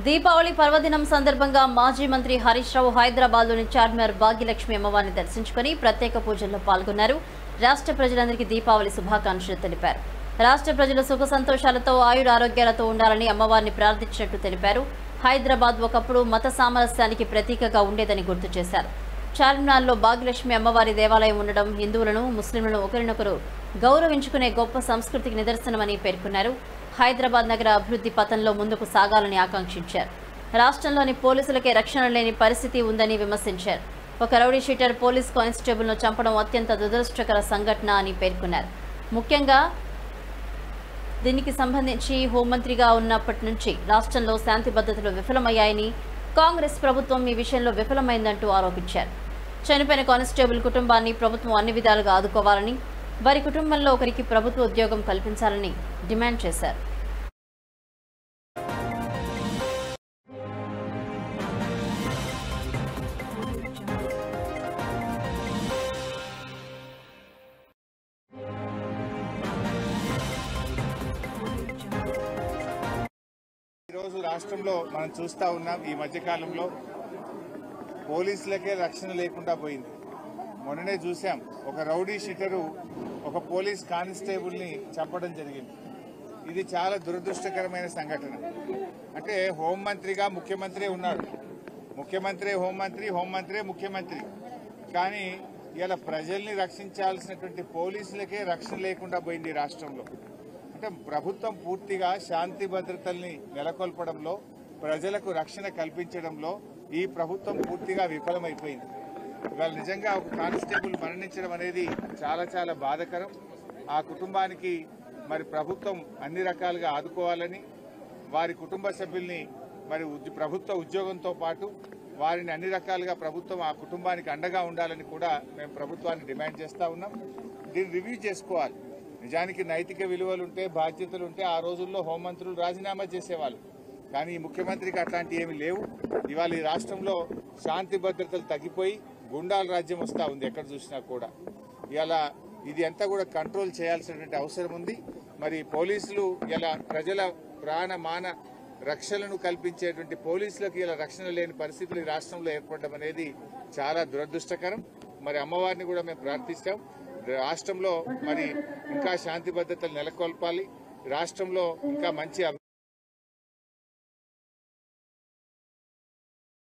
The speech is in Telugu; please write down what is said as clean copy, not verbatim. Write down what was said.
దీపావళి పర్వదినం సందర్భంగా మాజీ మంత్రి హరీష్ రావు హైదరాబాద్లోని చార్మినార్ భాగ్యలక్ష్మి అమ్మవారిని దర్శించుకుని ప్రత్యేక పూజల్లో పాల్గొన్నారు. రాష్ట్ర ప్రజలందరికీ దీపావళి శుభాకాంక్షలు తెలిపారు. రాష్ట్ర ప్రజలు సుఖ సంతోషాలతో ఆయుర ఆరోగ్యాలతో ఉండాలని అమ్మవారిని ప్రార్థించినట్టు తెలిపారు. హైదరాబాద్ ఒకప్పుడు మత సామరస్యానికి ప్రతీకగా ఉండేదని గుర్తు చేశారు. చార్మినార్లో భాగ్యలక్ష్మి అమ్మవారి దేవాలయం ఉండడం హిందువులను ముస్లింలను ఒకరినొకరు గౌరవించుకునే గొప్ప సంస్కృతికి నిదర్శనమని పేర్కొన్నారు. హైదరాబాద్ నగర అభివృద్ధి పథంలో ముందుకు సాగాలని ఆకాంక్షించారు. రాష్ట్రంలోని పోలీసులకే రక్షణ లేని పరిస్థితి ఉందని విమర్శించారు. ఒక రౌడీ షీటర్ పోలీస్ కానిస్టేబుల్ను చంపడం అత్యంత దురదృష్టకర సంఘటన అని పేర్కొన్నారు. ముఖ్యంగా దీనికి సంబంధించి హోంమంత్రిగా ఉన్నప్పటి నుంచి రాష్ట్రంలో శాంతి భద్రతలు విఫలమయ్యాయని, కాంగ్రెస్ ప్రభుత్వం ఈ విషయంలో విఫలమైందంటూ ఆరోపించారు. చనిపోయిన కానిస్టేబుల్ కుటుంబాన్ని ప్రభుత్వం అన్ని విధాలుగా ఆదుకోవాలని, వారి కుటుంబంలో ఒకరికి ప్రభుత్వ ఉద్యోగం కల్పించాలని డిమాండ్ చేశారు. ఈరోజు రాష్ట్రంలో మనం చూస్తూ ఉన్నాం, ఈ మధ్యకాలంలో పోలీసులకే రక్షణ లేకుండా పోయింది. మొన్ననే చూసాం, ఒక రౌడీ షీటరు ఒక పోలీస్ కానిస్టేబుల్ని చంపడం జరిగింది. ఇది చాలా దురదృష్టకరమైన సంఘటన. అంటే హోంమంత్రిగా ముఖ్యమంత్రి ఉన్నాడు, ముఖ్యమంత్రి హోంమంత్రి, హోంమంత్రి ముఖ్యమంత్రి. కానీ ఇలా ప్రజల్ని రక్షించాల్సినటువంటి పోలీసులకే రక్షణ లేకుండా పోయింది రాష్ట్రంలో. అంటే ప్రభుత్వం పూర్తిగా శాంతి భద్రతల్ని నెలకొల్పడంలో, ప్రజలకు రక్షణ కల్పించడంలో ఈ ప్రభుత్వం పూర్తిగా విఫలమైపోయింది. ఇవాళ నిజంగా ఒక కానిస్టేబుల్ మరణించడం అనేది చాలా చాలా బాధాకరం. ఆ కుటుంబానికి మరి ప్రభుత్వం అన్ని రకాలుగా ఆదుకోవాలని, వారి కుటుంబ సభ్యుల్ని మరి ప్రభుత్వ ఉద్యోగంతో పాటు వారిని అన్ని రకాలుగా ప్రభుత్వం ఆ కుటుంబానికి అండగా ఉండాలని కూడా మేము ప్రభుత్వాన్ని డిమాండ్ చేస్తూ ఉన్నాం. దీన్ని రివ్యూ చేసుకోవాలి. నిజానికి నైతిక విలువలుంటే, బాధ్యతలుంటే ఆ రోజుల్లో హోంమంత్రులు రాజీనామా చేసేవాళ్ళు. కానీ ఈ ముఖ్యమంత్రికి అట్లాంటివి ఏమీ లేవు. ఇవాళ ఈ రాష్ట్రంలో శాంతి భద్రతలు తగ్గిపోయి గుండాల రాజ్యం వస్తూ ఉంది ఎక్కడ చూసినా కూడా. ఇలా ఇది అంతా కూడా కంట్రోల్ చేయాల్సినటువంటి అవసరం ఉంది. మరి పోలీసులు ఇలా ప్రజల ప్రాణ మాన రక్షణను కల్పించేటువంటి పోలీసులకు ఇలా రక్షణ లేని పరిస్థితులు ఈ రాష్ట్రంలో ఏర్పడడం అనేది చాలా దురదృష్టకరం. మరి అమ్మవారిని కూడా మేము ప్రార్థిస్తాం, రాష్ట్రంలో మరి ఇంకా శాంతి భద్రతలు నెలకొల్పాలి, రాష్ట్రంలో ఇంకా మంచి